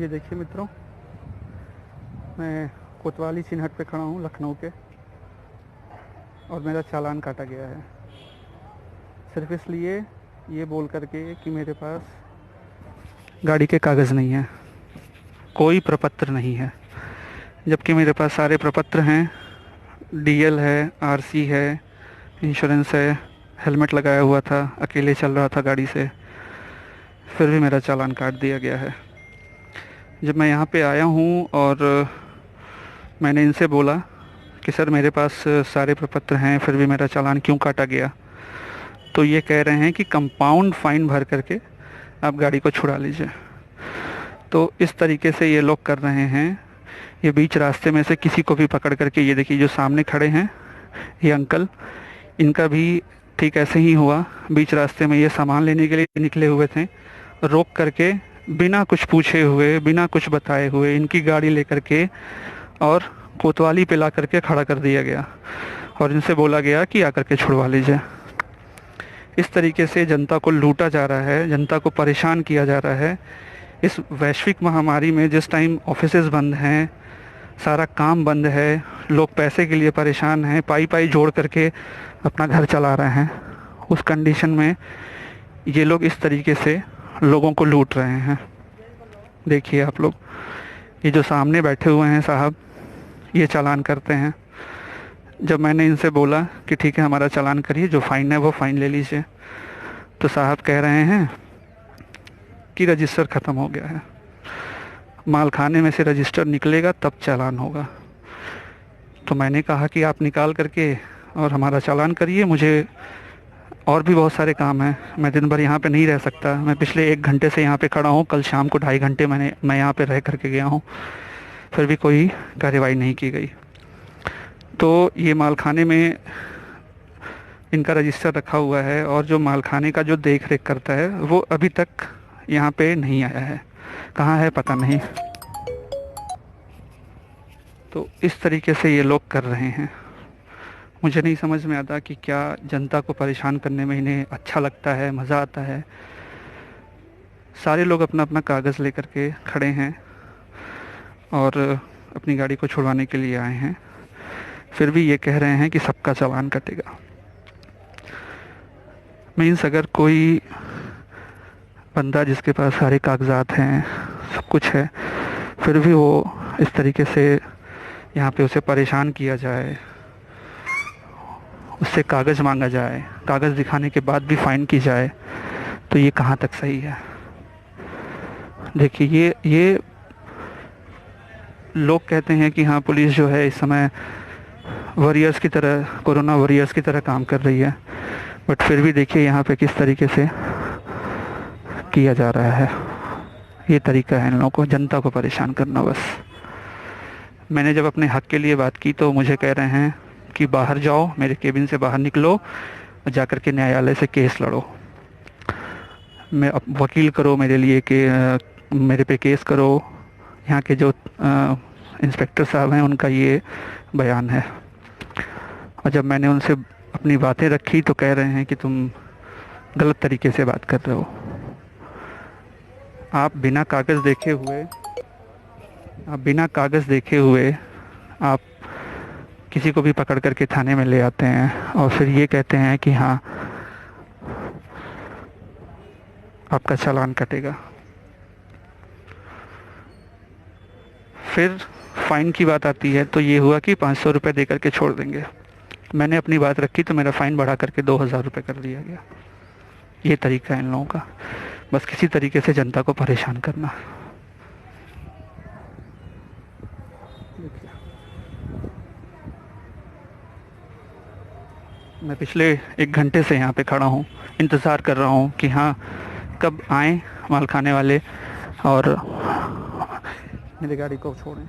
ये देखिए मित्रों, मैं कोतवाली चिन्हट पे खड़ा हूँ लखनऊ के, और मेरा चालान काटा गया है सिर्फ इसलिए ये बोल करके कि मेरे पास गाड़ी के कागज़ नहीं है, कोई प्रपत्र नहीं है, जबकि मेरे पास सारे प्रपत्र हैं। डीएल है, आरसी है, इंश्योरेंस है, हेलमेट लगाया हुआ था, अकेले चल रहा था गाड़ी से, फिर भी मेरा चालान काट दिया गया है। जब मैं यहाँ पे आया हूँ और मैंने इनसे बोला कि सर मेरे पास सारे प्रपत्र हैं, फिर भी मेरा चालान क्यों काटा गया, तो ये कह रहे हैं कि कंपाउंड फ़ाइन भर करके आप गाड़ी को छुड़ा लीजिए। तो इस तरीके से ये लोग कर रहे हैं। ये बीच रास्ते में से किसी को भी पकड़ करके, ये देखिए जो सामने खड़े हैं ये अंकल, इनका भी ठीक ऐसे ही हुआ। बीच रास्ते में ये सामान लेने के लिए निकले हुए थे, रोक करके बिना कुछ पूछे हुए, बिना कुछ बताए हुए इनकी गाड़ी लेकर के और कोतवाली पे ला करके खड़ा कर दिया गया और इनसे बोला गया कि आकर के छुड़वा लीजिए। इस तरीके से जनता को लूटा जा रहा है, जनता को परेशान किया जा रहा है। इस वैश्विक महामारी में जिस टाइम ऑफिसेज बंद हैं, सारा काम बंद है, लोग पैसे के लिए परेशान हैं, पाई पाई जोड़ करके अपना घर चला रहे हैं, उस कंडीशन में ये लोग इस तरीके से लोगों को लूट रहे हैं। देखिए आप लोग, ये जो सामने बैठे हुए हैं साहब, ये चालान करते हैं। जब मैंने इनसे बोला कि ठीक है हमारा चालान करिए, जो फ़ाइन है वो फ़ाइन ले लीजिए, तो साहब कह रहे हैं कि रजिस्टर ख़त्म हो गया है, माल खाने में से रजिस्टर निकलेगा तब चालान होगा। तो मैंने कहा कि आप निकाल करके और हमारा चालान करिए, मुझे और भी बहुत सारे काम हैं, मैं दिन भर यहाँ पे नहीं रह सकता। मैं पिछले 1 घंटे से यहाँ पे खड़ा हूँ, कल शाम को 2.5 घंटे मैं यहाँ पे रह करके गया हूँ, फिर भी कोई कार्रवाई नहीं की गई। तो ये मालखाने में इनका रजिस्टर रखा हुआ है और जो मालखाने का जो देख रेख करता है वो अभी तक यहाँ पे नहीं आया है, कहाँ है पता नहीं। तो इस तरीके से ये लोग कर रहे हैं। मुझे नहीं समझ में आता कि क्या जनता को परेशान करने में इन्हें अच्छा लगता है, मज़ा आता है। सारे लोग अपना अपना कागज़ लेकर के खड़े हैं और अपनी गाड़ी को छुड़वाने के लिए आए हैं, फिर भी ये कह रहे हैं कि सबका चालान कटेगा। मीन्स अगर कोई बंदा जिसके पास सारे कागजात हैं, सब कुछ है, फिर भी वो इस तरीके से यहाँ पे उसे परेशान किया जाए, उससे कागज़ मांगा जाए, कागज़ दिखाने के बाद भी फ़ाइन की जाए, तो ये कहाँ तक सही है। देखिए ये लोग कहते हैं कि हाँ पुलिस जो है इस समय वॉरियर्स की तरह, कोरोना वॉरियर्स की तरह काम कर रही है, बट फिर भी देखिए यहाँ पे किस तरीके से किया जा रहा है। ये तरीका है इन लोगों को जनता को परेशान करना बस। मैंने जब अपने हक के लिए बात की तो मुझे कह रहे हैं कि बाहर जाओ, मेरे केबिन से बाहर निकलो और जाकर के न्यायालय से केस लड़ो, मैं वकील करो मेरे लिए, कि मेरे पे केस करो। यहाँ के जो इंस्पेक्टर साहब हैं उनका ये बयान है। और जब मैंने उनसे अपनी बातें रखी तो कह रहे हैं कि तुम गलत तरीके से बात कर रहे हो, आप बिना कागज़ देखे हुए आप किसी को भी पकड़ करके थाने में ले आते हैं और फिर ये कहते हैं कि हाँ आपका चालान कटेगा। फिर फ़ाइन की बात आती है तो ये हुआ कि 500 रुपये दे करके छोड़ देंगे। मैंने अपनी बात रखी तो मेरा फ़ाइन बढ़ा करके 2000 रुपये कर दिया गया। ये तरीका है इन लोगों का, बस किसी तरीके से जनता को परेशान करना। मैं पिछले 1 घंटे से यहाँ पे खड़ा हूँ, इंतज़ार कर रहा हूँ कि हाँ कब आएँ माल खाने वाले और मेरी गाड़ी को छोड़ें।